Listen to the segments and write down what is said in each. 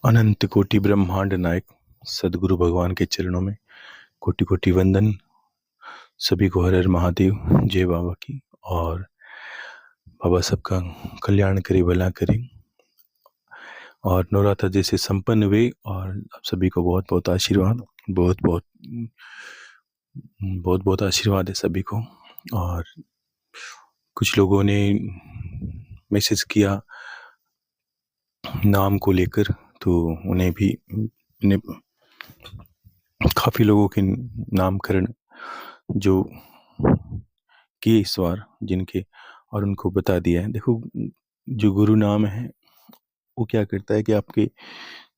अनंत कोटि ब्रह्मांड नायक सदगुरु भगवान के चरणों में कोटि कोटि वंदन। सभी को हर हर महादेव, जय बाबा की। और बाबा सबका कल्याण करे, भला करे। और नवरात्र जैसे संपन्न हुए और आप सभी को बहुत बहुत आशीर्वाद, बहुत बहुत बहुत बहुत आशीर्वाद है सभी को। और कुछ लोगों ने मैसेज किया नाम को लेकर, तो उन्हें भी उन्हें काफ़ी लोगों के नामकरण जो किए इस बार जिनके, और उनको बता दिया है। देखो, जो गुरु नाम है वो क्या करता है कि आपके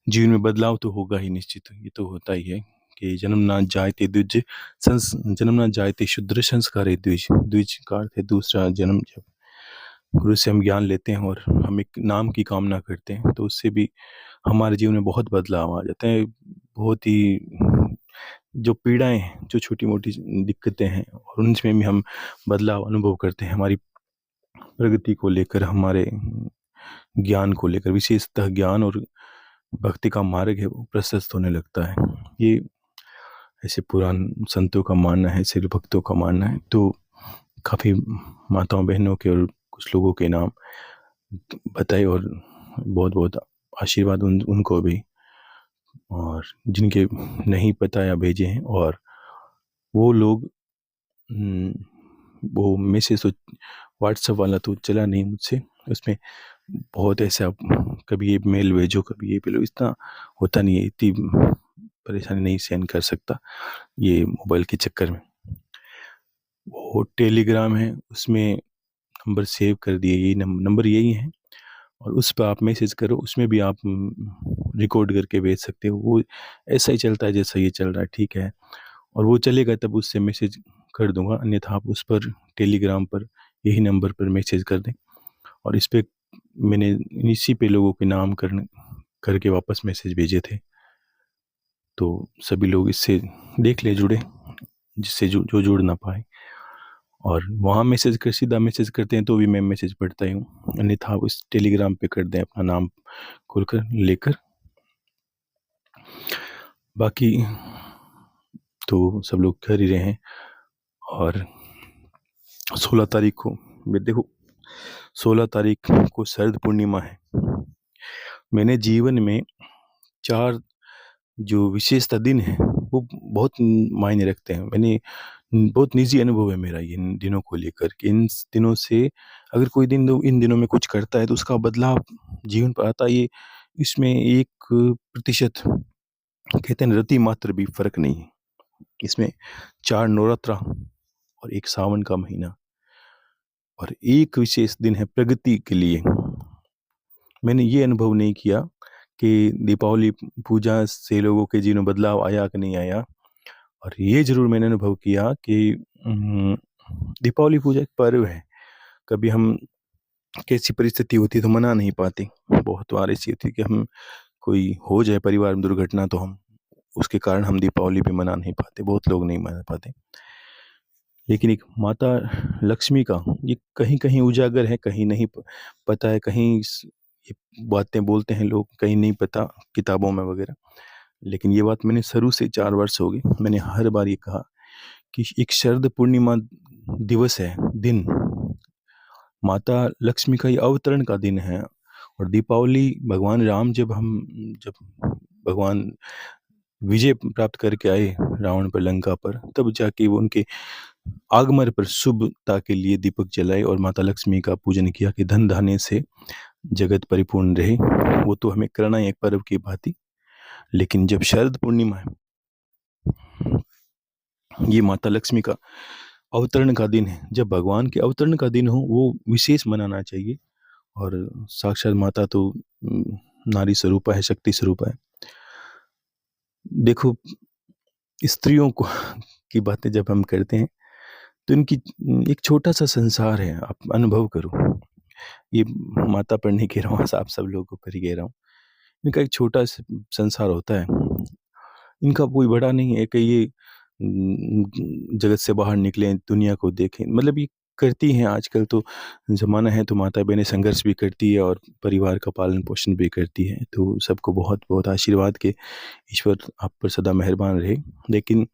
जीवन में बदलाव तो होगा ही, निश्चित ये तो होता ही है कि जन्म ना जायते द्विज जन्म ना जायते शुद्र संस्कार द्विज द्विज का अर्थ है दूसरा जन्म। जब गुरु से हम ज्ञान लेते हैं और हम एक नाम की कामना करते हैं तो उससे भी हमारे जीवन में बहुत बदलाव आ जाते हैं। बहुत ही जो पीड़ाएं हैं, जो छोटी मोटी दिक्कतें हैं, और उनमें भी हम बदलाव अनुभव करते हैं। हमारी प्रगति को लेकर, हमारे ज्ञान को लेकर, विशेषतः ज्ञान और भक्ति का मार्ग है वो प्रशस्त होने लगता है। ये ऐसे पुरान संतों का मानना है, सिर भक्तों का मानना है। तो काफ़ी माताओं बहनों के और कुछ लोगों के नाम बताए, और बहुत बहुत आशीर्वाद उनको भी, और जिनके नहीं पता या भेजे हैं। और वो लोग वो मैसेज तो व्हाट्सएप वाला तो चला नहीं मुझसे, उसमें बहुत ऐसा कभी ये मेल भेजो, कभी ये भेजो, इतना होता नहीं है, इतनी परेशानी नहीं सहन कर सकता ये मोबाइल के चक्कर में। वो टेलीग्राम है, उसमें नंबर सेव कर दिए, यही नंबर यही है, और उस पर आप मैसेज करो, उसमें भी आप रिकॉर्ड करके भेज सकते हो। वो ऐसा ही चलता है जैसा ये चल रहा है, ठीक है। और वो चलेगा तब उससे मैसेज कर दूंगा, अन्यथा आप उस पर टेलीग्राम पर यही नंबर पर मैसेज कर दें। और इस पे मैंने इसी पे लोगों के नाम करके वापस मैसेज भेजे थे, तो सभी लोग इससे देख ले, जुड़े, जिससे जो जुड़ ना पाए। और वहाँ मैसेज कर सीधा मैसेज करते हैं तो भी मैं मैसेज पढ़ता ही हूँ, अन्यथा आप इस टेलीग्राम पे कर दें अपना नाम खोलकर लेकर। बाकी तो सब लोग कर ही रहे हैं। और 16 तारीख को देखो, 16 तारीख को शरद पूर्णिमा है। मैंने जीवन में 4 जो विशेषता दिन है वो बहुत मायने रखते हैं। मैंने बहुत निजी अनुभव है मेरा इन दिनों को लेकर कि इन दिनों से अगर कोई दिन इन दिनों में कुछ करता है तो उसका बदलाव जीवन पर आता है। ये इसमें 1% कहते हैं रति मात्र भी फर्क नहीं है। इसमें 4 नवरात्रा और एक सावन का महीना और एक विशेष दिन है प्रगति के लिए। मैंने ये अनुभव नहीं किया कि दीपावली पूजा से लोगों के जीवन में बदलाव आया कि नहीं आया। और ये ज़रूर मैंने अनुभव किया कि दीपावली पूजा एक पर्व है। कभी हम कैसी परिस्थिति होती है तो मना नहीं पाते। बहुत बार ऐसी होती है कि हम कोई हो जाए परिवार में दुर्घटना, तो हम उसके कारण हम दीपावली भी मना नहीं पाते, बहुत लोग नहीं मना पाते। लेकिन एक माता लक्ष्मी का ये कहीं कहीं उजागर है, कहीं नहीं पता है, कहीं ये बातें बोलते हैं लोग, कहीं नहीं पता किताबों में वगैरह। लेकिन ये बात मैंने शुरू से 4 वर्ष हो गए, मैंने हर बार ये कहा कि एक शरद पूर्णिमा दिवस है, दिन माता लक्ष्मी का ये अवतरण का दिन है। और दीपावली भगवान राम जब भगवान विजय प्राप्त करके आए रावण पर, लंका पर, तब जाके वो उनके आगमन पर शुभता के लिए दीपक जलाए और माता लक्ष्मी का पूजन किया कि धन धान्य से जगत परिपूर्ण रहे। वो तो हमें करना है एक पर्व की भांति। लेकिन जब शरद पूर्णिमा है, ये माता लक्ष्मी का अवतरण का दिन है, जब भगवान के अवतरण का दिन हो वो विशेष मनाना चाहिए। और साक्षात माता तो नारी स्वरूपा है, शक्ति स्वरूपा है। देखो, स्त्रियों को की बातें जब हम करते हैं तो इनकी एक छोटा सा संसार है, आप अनुभव करो। ये माता पर नहीं कह रहा हूँ, आप सब लोगों पर ही कह रहा हूँ। इनका एक छोटा संसार होता है, इनका कोई बड़ा नहीं है कि ये जगत से बाहर निकलें, दुनिया को देखें। मतलब ये करती हैं। आजकल तो ज़माना है तो माता-बहनें संघर्ष भी करती है और परिवार का पालन-पोषण भी करती हैं। तो सबको बहुत-बहुत आशीर्वाद के ईश्वर आप पर सदा मेहरबान रहे। लेकिन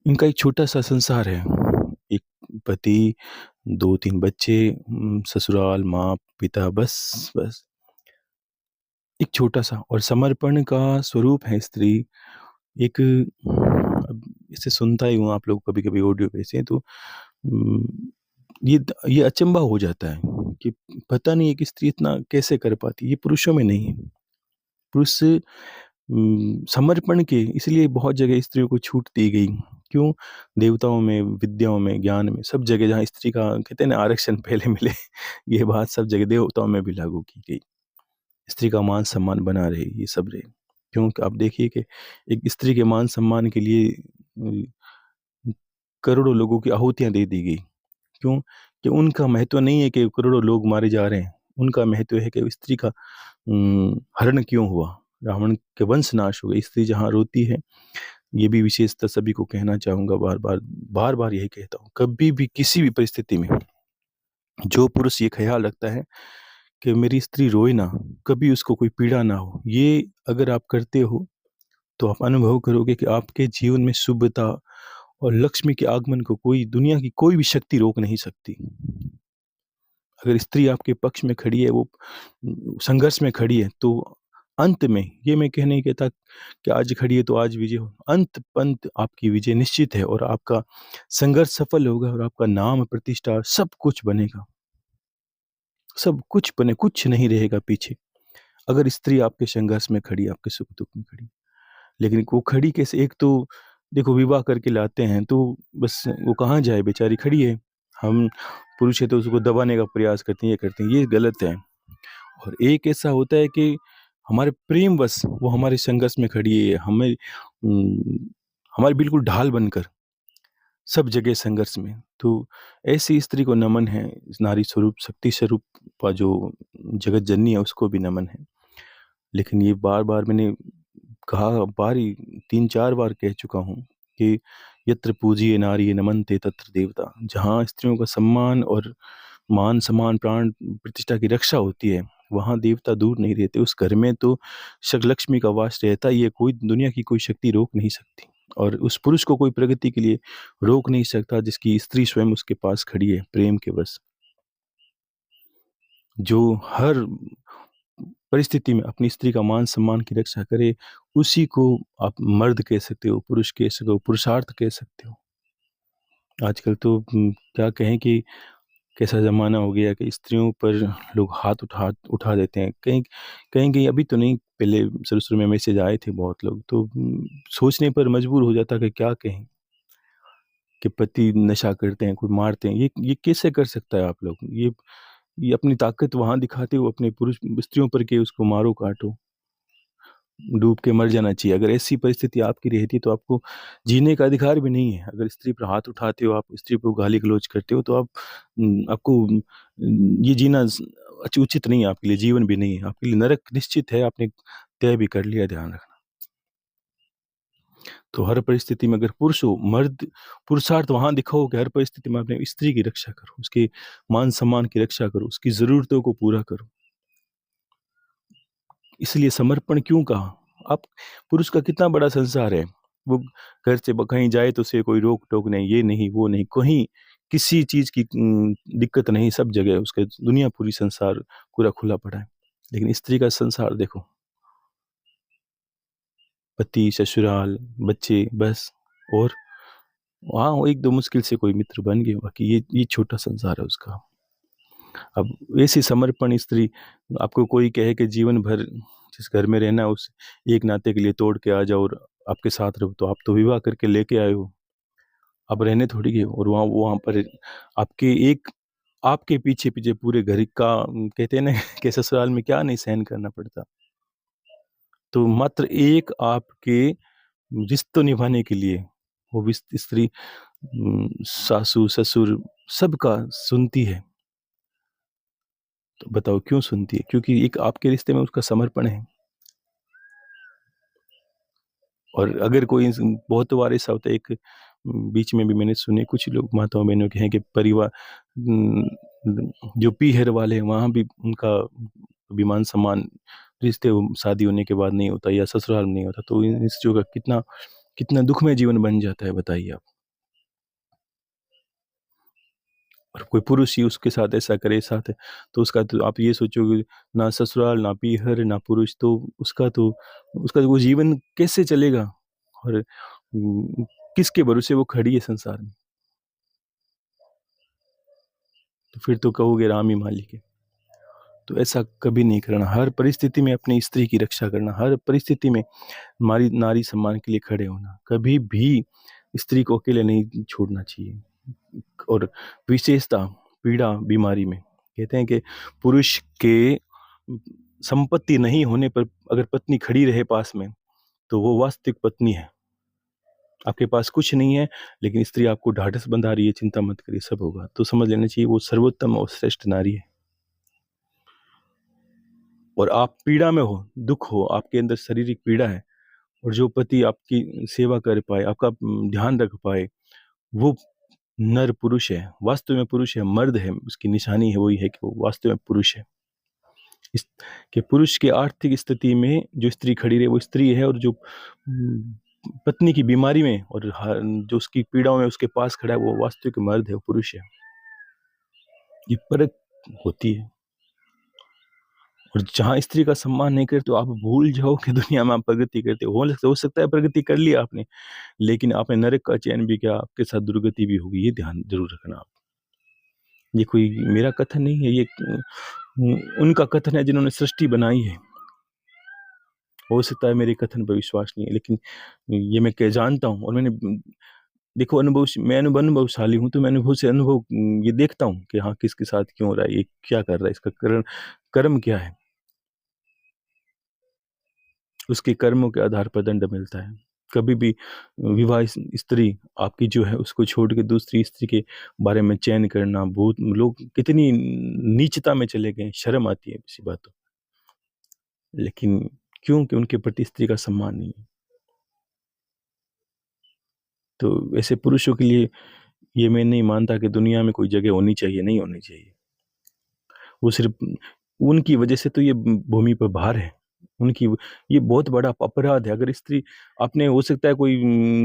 इनका एक छोटा-सा संसार है। एक पति, 2-3 बच्चे, ससुराल, माँ-पिता, बस। एक छोटा-सा और समर्पण का स्वरूप है स्त्री। एक अब इसे सुनता ही हूँ, आप लोग कभी-कभी ऑडियो भेजते हैं तो उम, ये अचंभा हो जाता है कि पता नहीं है कि स्त्री इतना कैसे कर पाती है, ये पुरुषों में नहीं है। पुरुष समर्पण के इसलिए बहुत जगह स्त्रियों को छूट दी गई। क्यों? देवताओं में, विद्याओं में, ज्ञान में, सब जगह जहाँ स्त्री का कहते हैं ना आरक्षण पहले मिले, ये बात सब जगह देवताओं में भी लागू की गई। स्त्री का मान-सम्मान बना रहे, ये सब रहे। क्यों? आप देखिए कि एक स्त्री के मान-सम्मान के लिए करोड़ों लोगों की आहुतियाँ दे दी गई। क्यों? कि उनका महत्व नहीं है कि करोड़ों लोग मारे जा रहे हैं, उनका महत्व है कि स्त्री का हरण क्यों हुआ? रावण के वंश नाश हो गए। स्त्री जहाँ रोती है, ये भी विशेषता सभी को कहना चाहूँगा बार-बार, बार-बार यही कहता हूँ, कभी भी किसी भी परिस्थिति में जो पुरुष ये ख़्याल रखता है कि मेरी स्त्री रोए ना, कभी उसको कोई पीड़ा ना हो, ये अगर आप करते हो, तो आप अनुभव करोगे कि आपके जीवन में शुभता और लक्ष्मी के आगमन को कोई दुनिया की कोई भी शक्ति रोक नहीं सकती। अगर स्त्री आपके पक्ष में खड़ी है, वो संघर्ष में खड़ी है, तो अंत में ये मैं कह नहीं कहता कि आज खड़ी है तो आज विजय हो। अंत-पंत आपकी विजय निश्चित है और आपका संघर्ष सफल होगा और आपका नाम, प्रतिष्ठा सब कुछ बनेगा। सब कुछ बने, कुछ नहीं रहेगा पीछे। अगर स्त्री आपके संघर्ष में खड़ी है, आपके सुख-दुःख में खड़ी है। लेकिन वो खड़ी कैसे? एक तो देखो विवाह करके लाते हैं तो बस वो कहाँ जाए, बेचारी खड़ी है। हम पुरुष है तो उसको दबाने का प्रयास करते हैं, ये करते हैं, ये गलत है। और एक ऐसा होता है कि हमारे प्रेमवश वो हमारे संघर्ष में खड़ी है, हमारी बिल्कुल ढाल बनकर सब जगह संघर्ष में। तो ऐसी स्त्री को नमन है, इस नारी स्वरूप, शक्ति स्वरूप का जो जगत जननी है उसको भी नमन है। लेकिन ये बार-बार मैंने कहा, बार ही 3-4 बार कह चुका हूँ कि यत्र पूज्य नारी नमन्ते तत्र देवता। जहाँ स्त्रियों का सम्मान और मान-सम्मान, प्राण प्रतिष्ठा की रक्षा होती है, वहाँ देवता दूर नहीं रहते। उस घर में तो लक्ष्मी का वास रहता ही है, कोई दुनिया की कोई शक्ति रोक नहीं सकती। और उस पुरुष को कोई प्रगति के लिए रोक नहीं सकता जिसकी स्त्री स्वयं उसके पास खड़ी है प्रेम के बस। जो हर परिस्थिति में अपनी स्त्री का मान-सम्मान की रक्षा करे, उसी को आप मर्द कह सकते हो, पुरुष कह सकते हो, पुरुषार्थ कह सकते हो। आजकल तो क्या कहें कि कैसा ज़माना हो गया कि स्त्रियों पर लोग हाथ उठा देते हैं। कहीं-कहीं अभी तो नहीं, पहले शुरू-शुरू में मैसेज आए थे बहुत लोग, तो सोचने पर मजबूर हो जाता कि क्या कहें? कि पति नशा करते हैं, कोई मारते हैं, ये कैसे कर सकता है आप लोग? ये अपनी ताकत वहाँ दिखाते हो अपने पुरुष स्त्रियों पर कि उसको मारो, काटो, डूब के मर जाना चाहिए। अगर ऐसी परिस्थिति आपकी रहती है तो आपको जीने का अधिकार भी नहीं है। अगर स्त्री पर हाथ उठाते हो, आप स्त्री को गाली-गलौज करते हो तो आपको ये जीना उचित नहीं है आपके लिए, जीवन भी नहीं है। आपके लिए नरक निश्चित है, आपने तय भी कर लिया, ध्यान रखना। तो हर परिस्थिति में अगर पुरुष हो, मर्द पुरुषार्थ वहाँ दिखाओ कि हर परिस्थिति में अपने स्त्री की रक्षा करो, उसके मान-सम्मान की रक्षा करो, उसकी ज़रूरतों को पूरा करो। इसलिए समर्पण क्यों कहा? अब पुरुष का कितना बड़ा संसार है, वो घर से कहीं जाए तो उसे कोई रोक-टोक नहीं, ये नहीं, वो नहीं, कहीं किसी चीज़ की दिक्कत नहीं, सब जगह उसके दुनिया पूरी संसार पूरा खुला पड़ा है। लेकिन स्त्री का संसार देखो, पति, ससुराल, बच्चे बस। और हाँ, वो 1-2 मुश्किल से कोई मित्र बन गए, बाकी ये छोटा संसार है उसका। अब ऐसी समर्पण स्त्री आपको कोई कहे कि जीवन भर जिस घर में रहना है उस एक नाते के लिए तोड़ के आ जाओ और आपके साथ रहो, तो आप तो विवाह करके लेके आए हो, आप रहने थोड़ी गए हो। और वहाँ वहाँ पर आपके एक आपके पीछे-पीछे पूरे घर का कहते हैं ना कि ससुराल में क्या नहीं सहन करना पड़ता। तो मात्र एक आपके रिश्तों निभाने के लिए वो भी स्त्री सासू, ससुर सबका सुनती है। तो बताओ क्यों सुनती है? क्योंकि एक आपके रिश्ते में उसका समर्पण है। और अगर कोई बहुत बार ऐसा होता है, एक बीच में भी मैंने सुने कुछ लोग माताओं बहनों के हैं कि परिवार जो पीहर वाले हैं वहाँ भी उनका अभिमान सम्मान रिश्ते शादी होने के बाद नहीं होता या ससुराल में नहीं होता, तो इन चीज़ों का कितना कितना दुखमय जीवन बन जाता है, बताइए आप। और कोई पुरुष ही उसके साथ ऐसा करे साथ, तो उसका तो आप ये सोचोगे ना ससुराल ना पीहर ना पुरुष, तो उसका तो वो जीवन कैसे चलेगा। और किसके भरोसे वो खड़ी है संसार में। तो फिर तो कहोगे राम ही मालिक है। तो ऐसा कभी नहीं करना, हर परिस्थिति में अपनी स्त्री की रक्षा करना, हर परिस्थिति में नारी नारी सम्मान के लिए खड़े होना, कभी भी स्त्री को अकेले नहीं छोड़ना चाहिए। और विशेषता पीड़ा बीमारी में कहते हैं कि पुरुष के संपत्ति नहीं होने पर अगर पत्नी खड़ी रहे पास में, तो वो वास्तविक पत्नी है। आपके पास कुछ नहीं है लेकिन स्त्री आपको ढाढ़स बंधा रही है, चिंता मत करिए सब होगा, तो समझ लेना चाहिए वो सर्वोत्तम और श्रेष्ठ नारी है। और आप पीड़ा में हो, दुख हो, आपके अंदर शारीरिक पीड़ा है, और जो पति आपकी सेवा कर पाए, आपका ध्यान रख पाए, वो नर पुरुष है, वास्तव में पुरुष है, मर्द है, उसकी निशानी है वही है कि वो वास्तव में पुरुष है। इस कि पुरुष की आर्थिक स्थिति में जो स्त्री खड़ी रहे वो स्त्री है, और जो पत्नी की बीमारी में और जो उसकी पीड़ाओं में उसके पास खड़ा है वो वास्तविक मर्द है, वो पुरुष है। ये परख होती है। और जहाँ स्त्री का सम्मान नहीं करते तो आप भूल जाओ कि दुनिया में आप प्रगति करते हो सकता है प्रगति कर लिया आपने, लेकिन आपने नरक का चयन भी किया, आपके साथ दुर्गति भी होगी, ये ध्यान जरूर रखना आप। ये कोई मेरा कथन नहीं है, ये उनका कथन है जिन्होंने सृष्टि बनाई है। हो सकता है मेरे कथन पर विश्वास नहीं है, लेकिन ये मैं क्या जानता हूँ, और मैंने देखो मैं अनुभवशाली हूँ, तो मैं अनुभव से अनुभव ये देखता हूँ कि हाँ किसके साथ क्यों हो रहा है, ये क्या कर रहा है, इसका कर्म क्या है। उसके कर्मों के आधार पर दंड मिलता है। कभी भी विवाहित स्त्री आपकी जो है उसको छोड़ के दूसरी स्त्री के बारे में चयन करना, बहुत लोग कितनी नीचता में चले गए, शर्म आती है इसी बातों। लेकिन क्यों कि उनके प्रति स्त्री का सम्मान नहीं है। तो ऐसे पुरुषों के लिए ये मैं नहीं मानता कि दुनिया में कोई जगह होनी चाहिए, नहीं होनी चाहिए। वो सिर्फ उनकी वजह से तो ये भूमि पर भार है। उनकी ये बहुत बड़ा अपराध है। अगर स्त्री आपने हो सकता है कोई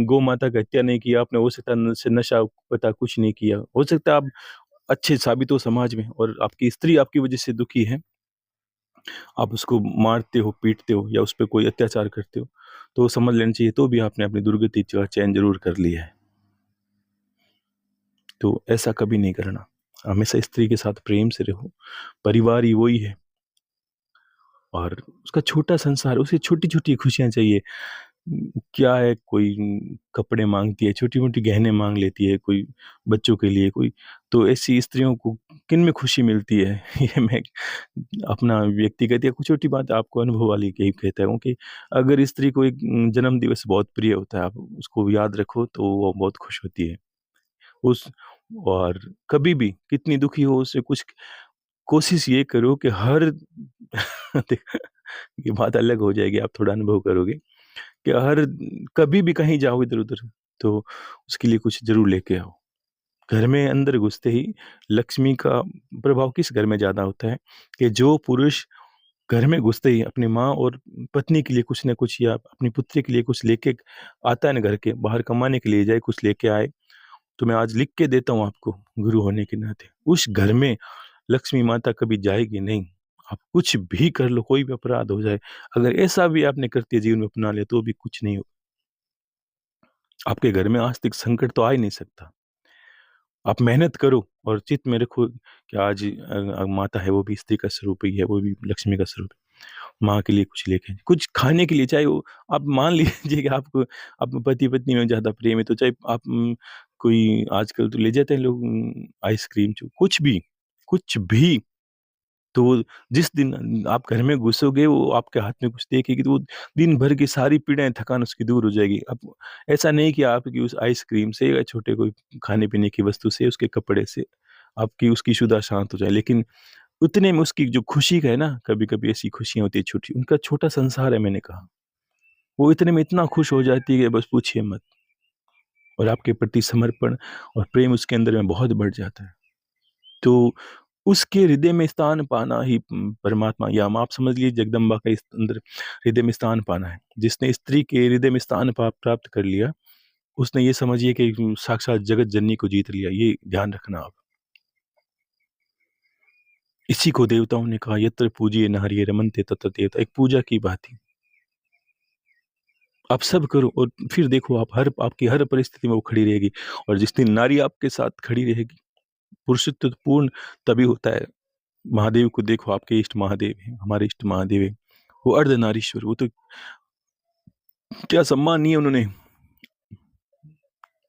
गौ माता की हत्या नहीं किया, आपने हो सकता है नशा पता कुछ नहीं किया, हो सकता है आप अच्छे साबित हो समाज में, और आपकी स्त्री आपकी वजह से दुखी है, आप उसको मारते हो, पीटते हो या उस पर कोई अत्याचार करते हो, तो समझ लेना चाहिए तो भी आपने अपनी दुर्गति का चयन जरूर कर लिया है। तो ऐसा कभी नहीं करना, हमेशा स्त्री के साथ प्रेम से रहो। परिवार ही वही है, और उसका छोटा संसार, उसे छोटी-छोटी खुशियाँ चाहिए। क्या है, कोई कपड़े माँगती है, छोटी-मोटी गहने माँग लेती है, कोई बच्चों के लिए, कोई तो ऐसी स्त्रियों को किन में खुशी मिलती है? ये मैं अपना व्यक्तिगत या कुछ छोटी बात आपको अनुभव वाली यही कहता हूँ कि अगर स्त्री को एक जन्म दिवस बहुत प्रिय होता है, आप उसको याद रखो तो वो बहुत खुश होती है। उस और कभी भी कितनी दुखी हो उससे कुछ कोशिश ये करो कि हर देख ये बात अलग हो जाएगी, आप थोड़ा अनुभव करोगे कि हर कभी भी कहीं जाओ इधर-उधर, तो उसके लिए कुछ ज़रूर लेके आओ। घर में अंदर घुसते ही लक्ष्मी का प्रभाव किस घर में ज़्यादा होता है कि जो पुरुष घर में घुसते ही अपनी माँ और पत्नी के लिए कुछ न कुछ या अपनी पुत्री के लिए कुछ लेके आता है ना, घर के बाहर कमाने के लिए जाए, कुछ लेके आए, तो मैं आज लिख के देता हूँ आपको गुरु होने के नाते, उस घर में लक्ष्मी माता कभी जाएगी नहीं। आप कुछ भी कर लो, कोई भी अपराध हो जाए, अगर ऐसा भी आपने कृत्य जीवन में अपना लिया तो भी कुछ नहीं हो, आपके घर में आस्तिक संकट तो आ ही नहीं सकता। आप मेहनत करो और चित्त में रखो कि आज माता है वो भी स्त्री का स्वरूप ही है, वो भी लक्ष्मी का स्वरूप है। माँ के लिए कुछ लेके कुछ खाने के लिए, चाहे वो आप मान लीजिए कि आपको आप पति-पत्नी में ज़्यादा प्रेम है, तो चाहे आप कोई आजकल तो ले जाते हैं लोग आइसक्रीम जो कुछ भी, तो वो जिस दिन आप घर में घुसोगे वो आपके हाथ में कुछ देखेगी तो वो दिन भर की सारी पीड़ाएँ, थकान उसकी दूर हो जाएगी। अब ऐसा नहीं कि आपकी उस आइसक्रीम से या छोटे कोई खाने-पीने की वस्तु से, उसके कपड़े से आपकी उसकी क्षुधा शांत हो जाए, लेकिन उतने में उसकी जो खुशी का है ना, कभी-कभी ऐसी खुशियाँ होती है छोटी, उनका छोटा संसार है मैंने कहा। वो इतने में इतना खुश हो जाती है कि बस पूछिए मत। और आपके प्रति समर्पण और प्रेम उसके अंदर में बहुत बढ़ जाता है। तो उसके हृदय में स्थान पाना ही परमात्मा, या आप समझ लीजिए जगदम्बा का इस अंदर हृदय में स्थान पाना है। जिसने स्त्री के हृदय में स्थान प्राप्त कर लिया, उसने ये समझिए कि साक्षात जगत जननी को जीत लिया। ये ध्यान रखना आप। इसी को देवताओं ने कहा, यत्र पूजिए नारिये रमन्ते तत्र देवता। एक पूजा की बात ही। आप सब करो और फिर देखो, आप आपकी हर परिस्थिति में वो खड़ी रहेगी। और जिस दिन नारी आपके साथ खड़ी रहेगी, पुरुषत्व पूर्ण तभी होता है। महादेव को देखो, आपके इष्ट महादेव हैं, हमारे इष्ट महादेव हैं, वो अर्धनारीश्वर। वो तो क्या सम्मान नहीं है उन्होंने,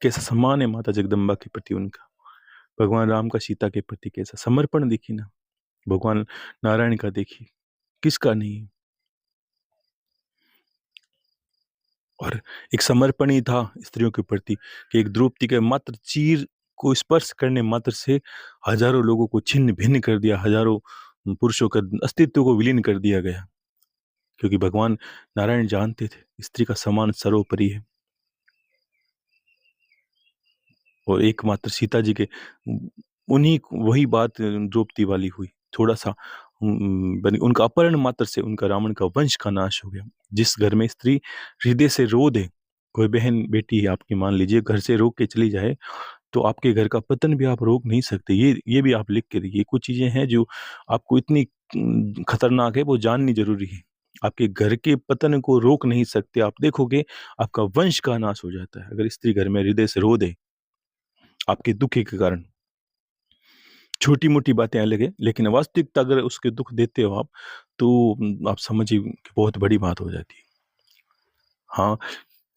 कैसा सम्मान है माता जगदम्बा के प्रति उनका। भगवान राम का सीता के प्रति कैसा समर्पण देखिए ना। भगवान नारायण का देखिए, किसका नहीं। और एक समर्पण ही था स्त्रियों के प्रति कि एक द्रौपदी के मात्र चीर को स्पर्श करने मात्र से हजारों लोगों को छिन्न भिन्न कर दिया, हजारों पुरुषों का अस्तित्व को विलीन कर दिया गया। क्योंकि भगवान नारायण जानते थे स्त्री का सम्मान सर्वोपरि है। और एकमात्र सीता जी के उन्हीं वही बात द्रौपदी वाली हुई। थोड़ा सा उनका अपहरण मात्र से उनका रावण का वंश का नाश हो गया। जिस घर में स्त्री हृदय से रो दे, कोई बहन बेटी है आपकी, मान लीजिए घर से रो के चली जाए, तो आपके घर का पतन भी आप रोक नहीं सकते। ये भी आप लिख के रखिए। कुछ चीजें हैं जो आपको इतनी खतरनाक है, वो जाननी जरूरी है। आपके घर के पतन को रोक नहीं सकते। आप देखोगे आपका वंश का नाश हो जाता है अगर स्त्री घर में हृदय से रो दे आपके दुख के कारण। छोटी मोटी बातें अलग है, लेकिन वास्तविकता अगर उसके दुख देते हो आप, तो आप समझिए कि बहुत बड़ी बात हो जाती है। हाँ,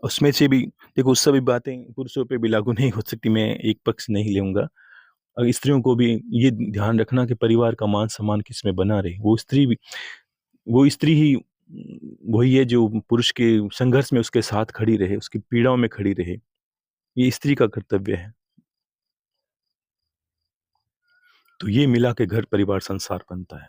उसमें से भी देखो, सभी बातें पुरुषों पे भी लागू नहीं हो सकती। मैं एक पक्ष नहीं लूंगा। स्त्रियों को भी ये ध्यान रखना कि परिवार का मान सम्मान किस में बना रहे। वो स्त्री ही वही है जो पुरुष के संघर्ष में उसके साथ खड़ी रहे, उसकी पीड़ाओं में खड़ी रहे। ये स्त्री का कर्तव्य है। तो ये मिला के घर परिवार संसार बनता है।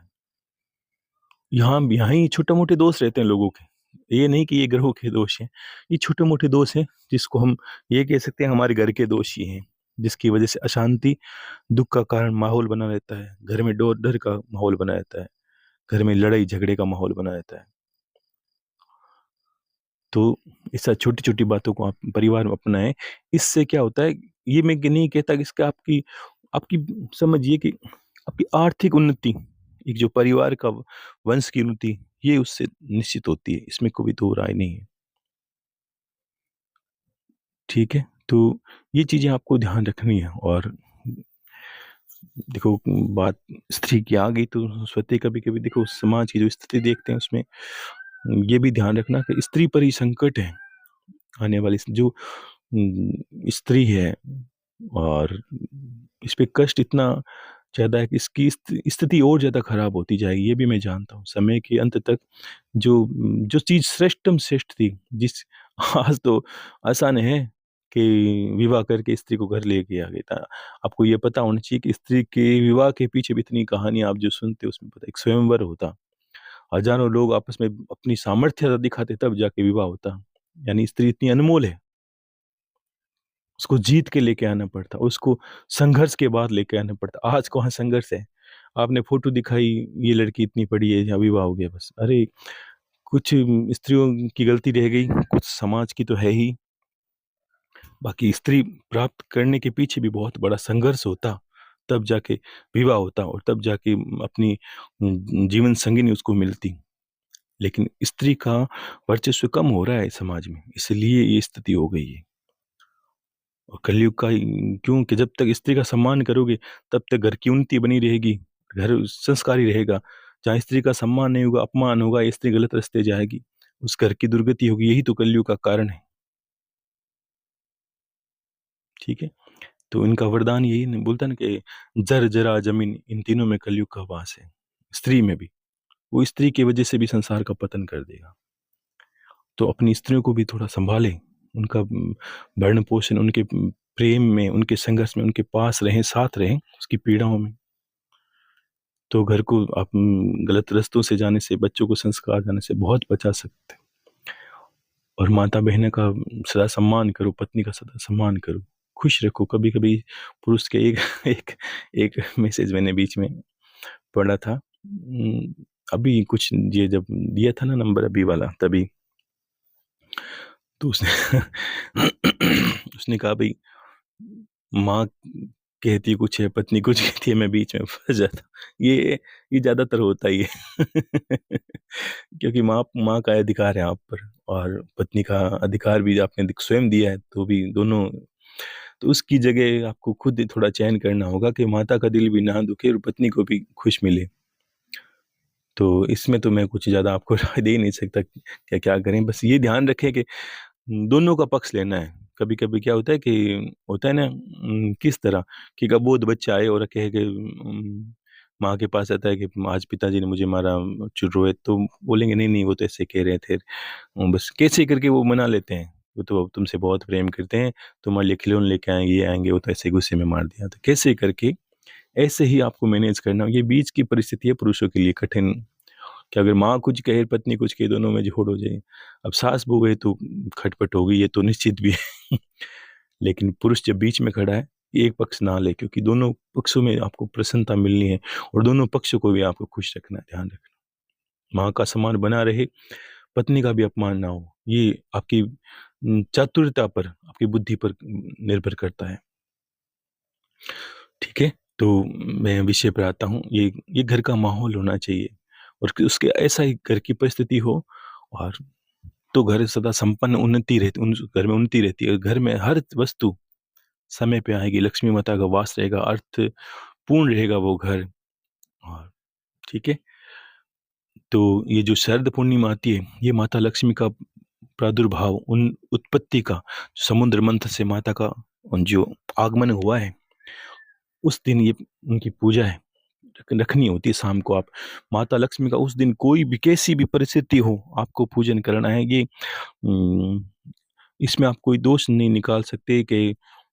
यहाँ ही छोटे मोटे दोष रहते हैं लोगों के। ये नहीं कि ये ग्रहों के दोष हैं, ये छोटे मोटे दोष हैं जिसको हम ये कह सकते हैं हमारे घर के दोष ही हैं, जिसकी वजह से अशांति दुख का कारण माहौल बना रहता है। घर में डर का माहौल बना रहता है, घर में लड़ाई झगड़े का माहौल बना रहता है। तो ऐसा छोटी छोटी बातों को आप परिवार में अपनाएं। इससे क्या होता है, ये मैं नहीं कहता कि इसका आपकी आपकी समझिए कि आपकी आर्थिक उन्नति, एक जो परिवार का वंश की उन्नति, ये उससे निश्चित होती है। इसमें कोई दो राय नहीं है। ठीक है, तो ये चीजें आपको ध्यान रखनी है। और देखो, बात स्त्री की आ गई तो स्वतः कभी कभी देखो समाज की जो स्थिति देखते हैं उसमें ये भी ध्यान रखना कि स्त्री पर ही संकट है आने वाली। जो स्त्री है, और इस पे कष्ट इतना ज़्यादा है कि इसकी स्थिति और ज़्यादा खराब होती जाएगी। ये भी मैं जानता हूँ। समय के अंत तक जो जो चीज़ श्रेष्ठम श्रेष्ठ थी, जिस आज तो आसान है कि विवाह करके स्त्री को घर लेके आ गया था। आपको ये पता होना चाहिए कि स्त्री के विवाह के पीछे भी इतनी कहानी आप जो सुनते हो उसमें पता, एक स्वयंवर होता, हजारों लोग आपस में अपनी सामर्थ्य दिखाते तब जाके विवाह होता। यानी स्त्री इतनी अनमोल है, उसको जीत के लेके आना पड़ता, उसको संघर्ष के बाद लेके आना पड़ता। आज कहाँ संघर्ष है। आपने फोटो दिखाई, ये लड़की इतनी पड़ी है या विवाह हो गया बस। अरे, कुछ स्त्रियों की गलती रह गई, कुछ समाज की तो है ही। बाकी स्त्री प्राप्त करने के पीछे भी बहुत बड़ा संघर्ष होता, तब जाके विवाह होता और तब जाके अपनी जीवन संगिनी उसको मिलती। लेकिन स्त्री का वर्चस्व कम हो रहा है समाज में, इसलिए ये स्थिति हो गई है। और कलयुग का क्योंकि जब तक स्त्री का सम्मान करोगे तब तक घर की उन्नति बनी रहेगी, घर संस्कारी रहेगा। जहाँ स्त्री का सम्मान नहीं होगा, अपमान होगा, स्त्री गलत रास्ते जाएगी, उस घर की दुर्गति होगी। यही तो कलयुग का कारण है। ठीक है, तो इनका वरदान यही नहीं बोलता ना कि जर जरा जमीन, इन तीनों में कलयुग का वास है। स्त्री में भी, वो स्त्री की वजह से भी संसार का पतन कर देगा। तो अपनी स्त्रियों को भी थोड़ा संभालें, उनका भरण पोषण, उनके प्रेम में, उनके संघर्ष में उनके पास रहें, साथ रहें, उसकी पीड़ाओं में। तो घर को आप गलत रास्तों से जाने से, बच्चों को संस्कार जाने से बहुत बचा सकते हैं। और माता बहन का सदा सम्मान करो, पत्नी का सदा सम्मान करो, खुश रखो। कभी कभी पुरुष के एक एक एक मैसेज मैंने बीच में पढ़ा था, अभी कुछ ये जब दिया था ना नंबर अभी वाला, तभी तो उसने उसने कहा भाई, माँ कहती कुछ है, पत्नी कुछ कहती है, मैं बीच में फंस जाता हूँ। ये ज्यादातर होता ही है क्योंकि माँ माँ का अधिकार है आप पर, और पत्नी का अधिकार भी आपने स्वयं दिया है, तो भी दोनों, तो उसकी जगह आपको खुद ही थोड़ा चयन करना होगा कि माता का दिल भी ना दुखे और पत्नी को भी खुश मिले। तो इसमें तो मैं कुछ ज़्यादा आपको राय दे ही नहीं सकता क्या क्या करें। बस ये ध्यान रखें कि दोनों का पक्ष लेना है। कभी कभी क्या होता है कि होता है ना, किस तरह कि एक अबोध बच्चा आए और कहे कि माँ के पास आता है कि आज पिताजी ने मुझे मारा, रोए, तो बोलेंगे नहीं नहीं वो तो ऐसे कह रहे थे, बस कैसे करके वो मना लेते हैं, वो तो अब तुमसे बहुत प्रेम करते हैं, तुम्हारे लिए खिलौने लेके आएंगे, ये आएंगे, वो तो ऐसे गुस्से में मार दिया। तो कैसे करके ऐसे ही आपको मैनेज करना। ये बीच की परिस्थिति है पुरुषों के लिए कठिन, कि अगर माँ कुछ कहे पत्नी कुछ कहे, दोनों में जोड़ हो जाए। अब सास बहू है तो खटपट होगी, ये तो निश्चित भी है लेकिन पुरुष जब बीच में खड़ा है, एक पक्ष ना ले, क्योंकि दोनों पक्षों में आपको प्रसन्नता मिलनी है और दोनों पक्षों को भी आपको खुश रखना है, ध्यान रखना। माँ का सम्मान बना रहे, पत्नी का भी अपमान ना हो। ये आपकी चातुरता पर, आपकी बुद्धि पर निर्भर करता है। ठीक है, तो मैं विषय पर आता हूँ। ये घर का माहौल होना चाहिए, और उसके ऐसा ही घर की परिस्थिति हो, और तो घर सदा संपन्न, उन्नति रहती, उन घर में उन्नति रहती है। घर में हर वस्तु समय पे आएगी, लक्ष्मी माता का वास रहेगा, अर्थ पूर्ण रहेगा वो घर। और ठीक है, तो ये जो शरद पूर्णिमा आती है, ये माता लक्ष्मी का प्रादुर्भाव, उन उत्पत्ति का, समुद्र मंथन से माता का जो आगमन हुआ है, उस दिन ये उनकी पूजा है, रखनी होती है शाम को। आप माता लक्ष्मी का उस दिन कोई भी कैसी भी परिस्थिति हो, आपको पूजन करना है। ये इसमें आप कोई दोष नहीं निकाल सकते कि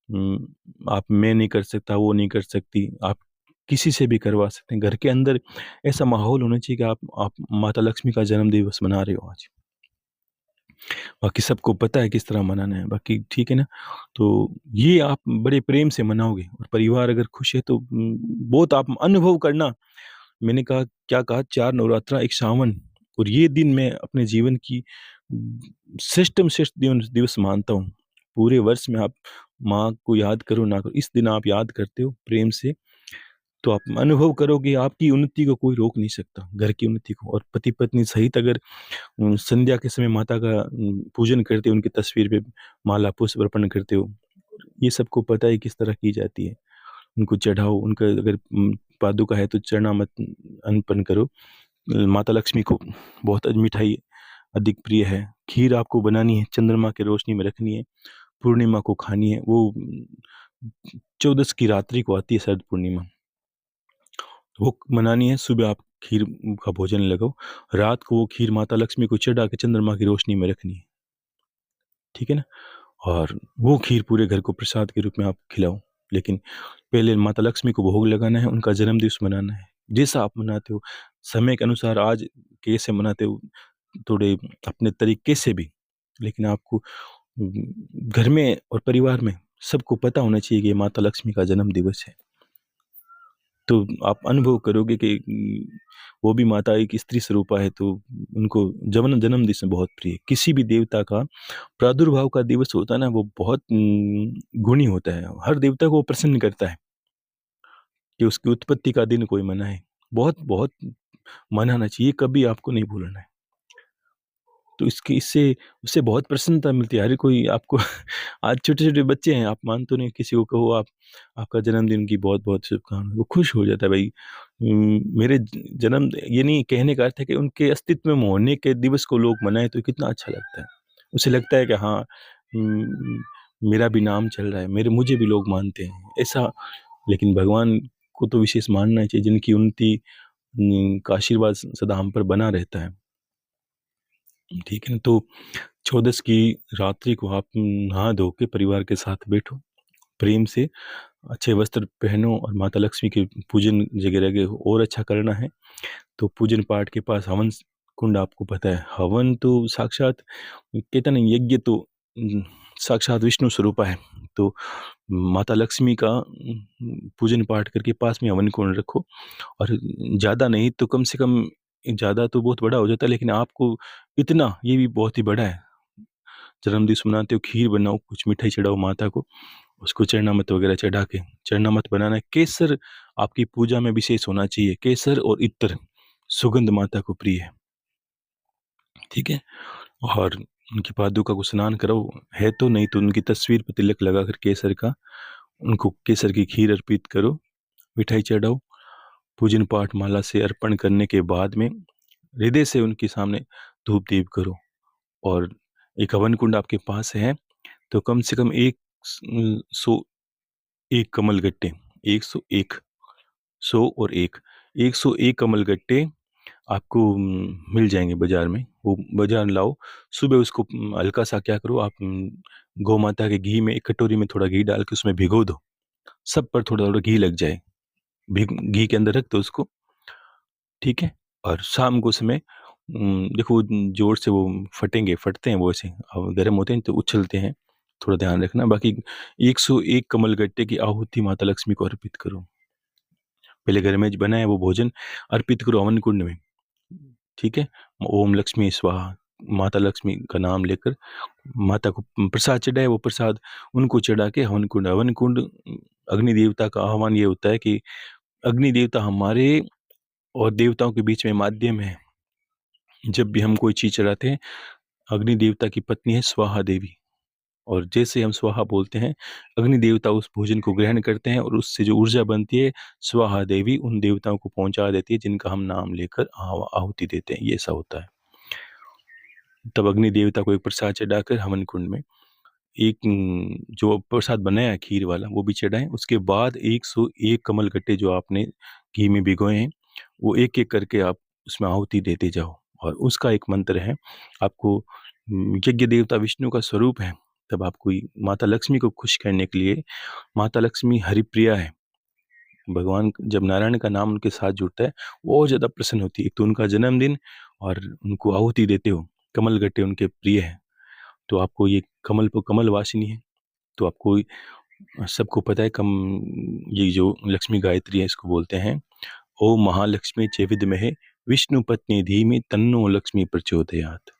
आप, मैं नहीं कर सकता, वो नहीं कर सकती, आप किसी से भी करवा सकते हैं। घर के अंदर ऐसा माहौल होना चाहिए कि आप माता लक्ष्मी का जन्म दिवस मना रहे हो आज। बाकी सबको पता है किस तरह मनाना है, बाकी ठीक है ना। तो ये आप बड़े प्रेम से मनाओगे, और परिवार अगर खुश है तो बहुत आप अनुभव करना। मैंने कहा, क्या कहा, 4 नवरात्रा, एक सावन, और ये दिन मैं अपने जीवन की श्रेष्ठतम श्रेष्ठ दिवस मानता हूँ। पूरे वर्ष में आप माँ को याद करो ना करो, इस दिन आप याद करते हो प्रेम से, तो आप अनुभव करोगे आपकी उन्नति को कोई रोक नहीं सकता, घर की उन्नति को। और पति पत्नी सहित अगर संध्या के समय माता का पूजन करते हो, उनकी तस्वीर पे माला पुष्प अर्पण करते हो, ये सबको पता है किस तरह की जाती है। उनको चढ़ाओ, उनका अगर पादुका है तो चरणामत अर्पण करो। माता लक्ष्मी को बहुत मिठाई अधिक प्रिय है। खीर आपको बनानी है, चंद्रमा की रोशनी में रखनी है, पूर्णिमा को खानी है। वो 14 की रात्रि को आती है शरद पूर्णिमा, वो मनानी है। सुबह आप खीर का भोजन लगाओ, रात को वो खीर माता लक्ष्मी को चढ़ा के चंद्रमा की रोशनी में रखनी है, ठीक है ना। और वो खीर पूरे घर को प्रसाद के रूप में आप खिलाओ। लेकिन पहले माता लक्ष्मी को भोग लगाना है, उनका जन्म दिवस मनाना है। जैसा आप मनाते हो समय के अनुसार, आज कैसे मनाते हो थोड़े अपने तरीके से भी, लेकिन आपको घर में और परिवार में सबको पता होना चाहिए कि ये माता लक्ष्मी का जन्म दिवस है। तो आप अनुभव करोगे कि वो भी माता एक स्त्री स्वरूपा है, तो उनको जन्म जन्म दिवस में बहुत प्रिय है। किसी भी देवता का प्रादुर्भाव का दिवस होता है ना, वो बहुत गुणी होता है, हर देवता को वो प्रसन्न करता है कि उसकी उत्पत्ति का दिन कोई मनाए। बहुत बहुत मनाना चाहिए, कभी आपको नहीं भूलना है। तो इसके इससे उससे बहुत प्रसन्नता मिलती है। हर कोई आपको आज छोटे-छोटे बच्चे हैं, आप मान तो नहीं, किसी को कहो आप आपका जन्मदिन की बहुत-बहुत शुभकामनाएँ, वो खुश हो जाता है भाई। मेरे ज जन्म, ये नहीं कहने का अर्थ है कि उनके अस्तित्व में होने के दिवस को लोग मनाएँ तो कितना अच्छा लगता है। उसे लगता है कि हाँ, उम, मेरा भी नाम चल रहा है, मेरे मुझे भी लोग मानते हैं, ऐसा। लेकिन भगवान को तो विशेष मानना ही चाहिए, जिनकी उन्नति का आशीर्वाद सदा हम पर बना रहता है। ठीक है ना? तो 14 की रात्रि को आप नहा धो के परिवार के साथ बैठो, प्रेम से अच्छे वस्त्र पहनो, और माता लक्ष्मी के पूजन जगह-जगह और अच्छा करना है, तो पूजन पाठ के पास हवन कुंड आपको पता है, हवन तो साक्षात कहते ना, यज्ञ तो साक्षात विष्णु स्वरूप है। तो माता लक्ष्मी का पूजन पाठ करके पास में हवन कुंड रखो, और ज़्यादा नहीं तो कम से कम, ज़्यादा तो बहुत बड़ा हो जाता है, लेकिन आपको इतना, ये भी बहुत ही बड़ा है। जन्मदिवस मनाते हो, खीर बनाओ, कुछ मिठाई चढ़ाओ माता को, उसको चरणामृत वगैरह चढ़ा के, चरणामृत बनाना है। केसर आपकी पूजा में विशेष होना चाहिए, केसर और इत्र, सुगंध माता को प्रिय है, ठीक है। और उनकी पादुका को स्नान कराओ, है तो, नहीं तो उनकी तस्वीर पर तिलक लगाकर केसर का, उनको केसर की खीर अर्पित करो, मिठाई चढ़ाओ। पूजन पाठ माला से अर्पण करने के बाद में हृदय से उनके सामने धूप दीप करो। और एक हवन कुंड आपके पास है तो कम से कम 101 कमल गट्टे, 101, 100 और 1, 101 कमल गट्टे आपको मिल जाएंगे बाजार में। वो बाजार लाओ, सुबह उसको हल्का सा क्या करो आप, गौ माता के घी में, एक कटोरी में थोड़ा घी डाल के उसमें भिगो दो, सब पर थोड़ा थोड़ा घी लग जाए, घी के अंदर रख दो उसको, ठीक है। और शाम को समय देखो जोर से वो फटेंगे, फटते हैं वो ऐसे, अब गर्म होते हैं तो उछलते हैं, थोड़ा ध्यान रखना। बाकी 101 कमल गट्टे की आहुति माता लक्ष्मी को अर्पित करो। पहले घर में बनाया वो भोजन अर्पित करो हवन कुंड में, ठीक है। ओम लक्ष्मी स्वाहा, माता लक्ष्मी का नाम लेकर माता को प्रसाद चढ़ाए, वो प्रसाद उनको चढ़ा के हवन कुंड, हवन कुंड अग्नि देवता का आह्वान ये होता है कि अग्नि देवता हमारे और देवताओं के बीच में माध्यम है। जब भी हम कोई चीज चढ़ाते हैं, अग्नि देवता की पत्नी है स्वाहा देवी, और जैसे हम स्वाहा बोलते हैं, अग्नि देवता उस भोजन को ग्रहण करते हैं, और उससे जो ऊर्जा बनती है, स्वाहा देवी उन देवताओं को पहुंचा देती है जिनका हम नाम लेकर आहुति देते हैं। ये ऐसा होता है। तब अग्नि देवता को एक प्रसाद चढ़ाकर हवन कुंड में एक जो प्रसाद बनाया खीर वाला वो भी चढ़ाएं। उसके बाद 101 कमल गट्टे जो आपने घी में भिगोए हैं, वो एक एक करके आप उसमें आहुति देते जाओ। और उसका एक मंत्र है, आपको यज्ञ देवता विष्णु का स्वरूप है, तब आपको माता लक्ष्मी को खुश करने के लिए, माता लक्ष्मी हरिप्रिया है, भगवान जब नारायण का नाम उनके साथ जुड़ता है वो और ज़्यादा प्रसन्न होती है। एक तो उनका जन्मदिन, और उनको आहुति देते हो, कमल गट्टे उनके प्रिय है, तो आपको ये कमल पर कमल वासिनी है, तो आपको सबको पता है ये जो लक्ष्मी गायत्री है इसको बोलते हैं ओम महालक्ष्मी च विद्महे विष्णु पत्नी धीमी तन्नो लक्ष्मी प्रचोदयात्।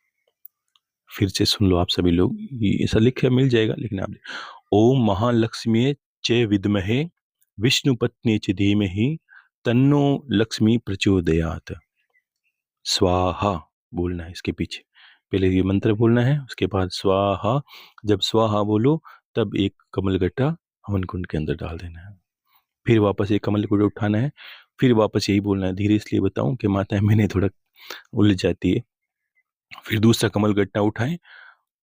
फिर से सुन लो आप सभी लोग, ये ऐसा लिखे मिल जाएगा, लेकिन आप ओम महालक्ष्मी च विद्महे विष्णु पत्नी च धीमहि तन्नो लक्ष्मी प्रचोदयात्। स्वाहा बोलना है इसके पीछे, पहले ये मंत्र बोलना है, उसके बाद स्वाहा। जब स्वाहा बोलो तब एक कमल गट्टा हवन कुंड के अंदर डाल देना है, फिर वापस एक कमल गट्टा उठाना है, फिर वापस यही बोलना है। धीरे इसलिए बताऊं कि माता मैंने थोड़ा उलझ जाती है। फिर दूसरा कमल गट्टा उठाएं,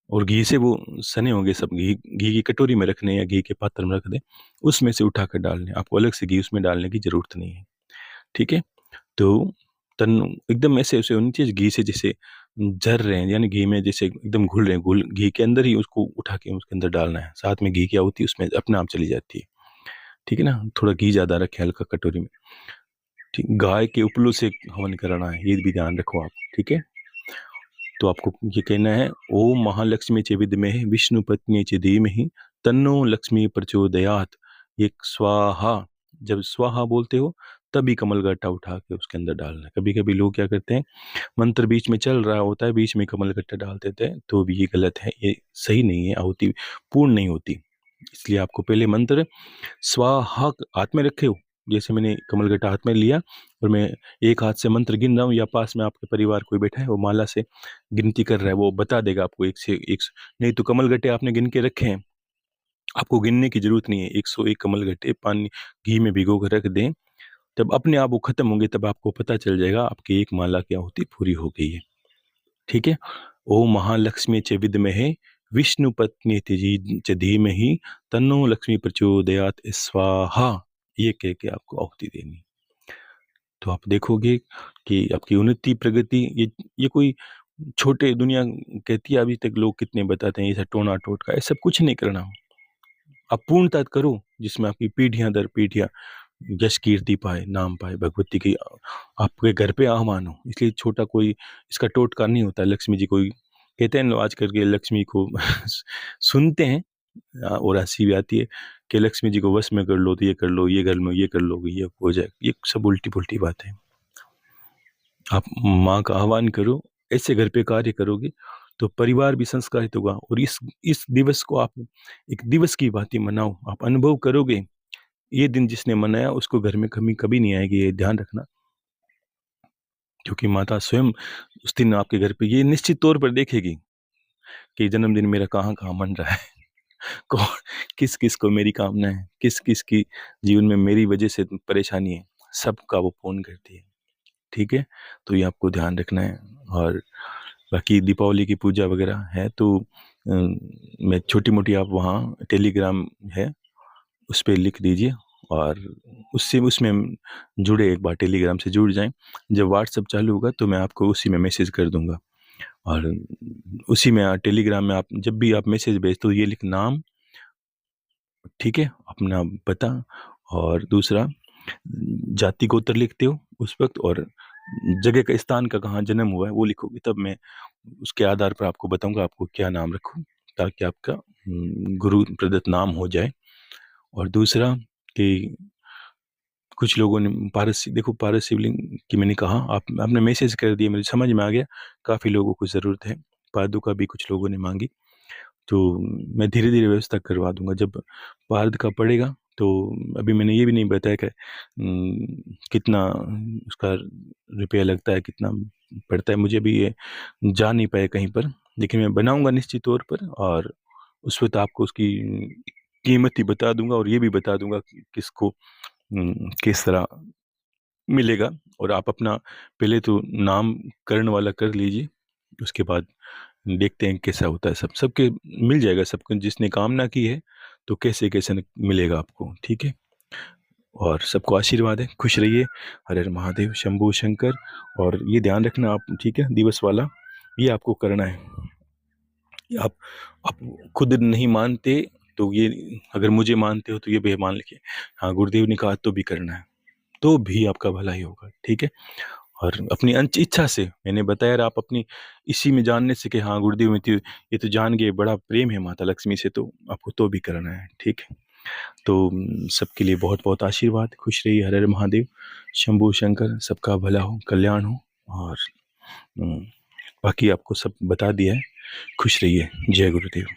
और घी से वो सने होंगे सब, घी घी की कटोरी में रखने या घी के पात्र में रख दें, उसमें से उठाकर डालने, आपको अलग से घी उसमें डालने की जरूरत नहीं है, ठीक है। तो तन एकदम ऐसे ऐसे होनी चाहिए, घी से जैसे झर रहे हैं, यानी घी में जैसे एकदम घुल रहे हैं, घुल घी के अंदर ही उसको उठा के उसके अंदर डालना है, साथ में घी की आहुति उसमें अपने आप चली जाती है, ठीक है ना। थोड़ा घी ज़्यादा रखे हल्का कटोरी में, ठीक। गाय के उपलों से हवन कराना है, ये भी ध्यान रखो आप, ठीक है। तो आपको ये कहना है ओम महालक्ष्मी च विद्महे विष्णु पत्नी च धीमहि तन्नो लक्ष्मी प्रचोदयात्। ये स्वाहा, जब स्वाहा बोलते हो तभी कमल गट्टा उठा के उसके अंदर डालना है। कभी कभी लोग क्या करते हैं, मंत्र बीच में चल रहा होता है, बीच में कमल गट्टा डाल देते हैं, तो भी ये गलत है, ये सही नहीं है, आहुति पूर्ण नहीं होती। इसलिए आपको पहले मंत्र स्वाहा हाथ में रखे हो, जैसे मैंने कमल गट्टा हाथ में लिया और मैं एक हाथ से मंत्र गिन रहा हूँ, या पास में आपके परिवार कोई बैठा है वो माला से गिनती कर रहा है, वो बता देगा आपको एक से एक। नहीं तो कमल गट्टे आपने गिन के रखे हैं, आपको गिनने की जरूरत नहीं है। 101 कमल गट्टे पानी घी में भिगो कर रख दें, जब अपने आप वो खत्म होंगे तब आपको पता चल जाएगा आपकी एक माला की आहुति पूरी हो गई है, ठीक है। ओम महालक्ष्मी च विद्महे विष्णु पत्नी च धीमहि तन्नो लक्ष्मी प्रचोदयात् स्वाहा, ये कह के आपको आहुति देनी। तो आप देखोगे कि आपकी उन्नति प्रगति, ये कोई छोटे, दुनिया कहती है अभी तक लोग कितने बताते हैं ये सब टोना टोटका, ऐसा कुछ नहीं करना। आप पूर्णता करो जिसमें आपकी पीढ़ियां दर पीढ़ियां यश कीर्ति पाए, नाम पाए, भगवती की आपके घर पे आह्वान हो। इसलिए छोटा कोई इसका टोटका नहीं होता। लक्ष्मी जी कोई कहते हैं लोग आजकल के लक्ष्मी को सुनते हैं और हंसी भी आती है कि लक्ष्मी जी को वश में कर लो तो ये कर लो, ये घर में ये कर लो, ये हो जाए। ये सब उल्टी पुल्टी बात है। आप माँ का आह्वान करो, ऐसे घर पे कार्य करोगे तो परिवार भी संस्कारित होगा। और इस दिवस को आप एक दिवस की भांति मनाओ। आप अनुभव करोगे ये दिन जिसने मनाया उसको घर में कमी कभी नहीं आएगी, ये ध्यान रखना। क्योंकि माता स्वयं उस दिन आपके घर पे ये निश्चित तौर पर देखेगी कि जन्मदिन मेरा कहाँ कहाँ मन रहा है, कौन किस किस को मेरी कामना है, किस किस की जीवन में मेरी वजह से परेशानी है, सबका वो पूर्ण करती है। ठीक है, तो ये आपको ध्यान रखना है। और बाकी दीपावली की पूजा वगैरह है तो मैं छोटी मोटी आप वहाँ टेलीग्राम है उस पर लिख दीजिए और उससे उसमें जुड़े, एक बार टेलीग्राम से जुड़ जाएं। जब व्हाट्सअप चालू होगा तो मैं आपको उसी में मैसेज कर दूंगा। और उसी में टेलीग्राम में आप जब भी आप मैसेज भेजते हो ये लिख नाम, ठीक है, अपना पता, और दूसरा जाति गोत्र लिखते हो उस वक्त, और जगह का स्थान का कहाँ जन्म हुआ है वो लिखोगे। तब मैं उसके आधार पर आपको बताऊंगा आपको क्या नाम रखूं ताकि आपका गुरु प्रदत्त नाम हो जाए। और दूसरा कि कुछ लोगों ने देखो पारस शिवलिंग की मैंने कहा, आपने मैसेज कर दिया, मुझे समझ में आ गया काफ़ी लोगों को ज़रूरत है। पादुका भी कुछ लोगों ने मांगी तो मैं धीरे धीरे व्यवस्था करवा दूंगा। जब पार्द का पड़ेगा तो अभी मैंने ये भी नहीं बताया कि कितना उसका रुपया लगता है, कितना पड़ता है, मुझे भी ये जा नहीं पाया कहीं पर, लेकिन मैं बनाऊंगा निश्चित तौर पर। और उस वक्त आपको उसकी कीमत ही बता दूंगा और ये भी बता दूंगा कि किसको किस तरह मिलेगा। और आप अपना पहले तो नामकरण वाला कर लीजिए, उसके बाद देखते हैं कैसा होता है। सबके मिल जाएगा, सबको जिसने कामना की है तो कैसे कैसे मिलेगा आपको। ठीक है, और सबको आशीर्वाद है, खुश रहिए। हर हर महादेव, शंभू शंकर। और ये ध्यान रखना आप, ठीक है, दिवस वाला ये आपको करना है। आप खुद नहीं मानते तो ये, अगर मुझे मानते हो तो ये भी मान लिखिए, हाँ गुरुदेव ने कहा तो भी करना है, तो भी आपका भला ही होगा। ठीक है, और अपनी अंच इच्छा से मैंने बताया, और आप अपनी इसी में जानने से कि हाँ गुरुदेव में तो ये तो जान गए बड़ा प्रेम है माता लक्ष्मी से, तो आपको तो भी करना है। ठीक है, तो सबके लिए बहुत बहुत आशीर्वाद। खुश रहिए, हर हर महादेव, शंभू शंकर, सबका भला हो, कल्याण हो। और बाकी आपको सब बता दिया है। खुश रहिए, जय गुरुदेव।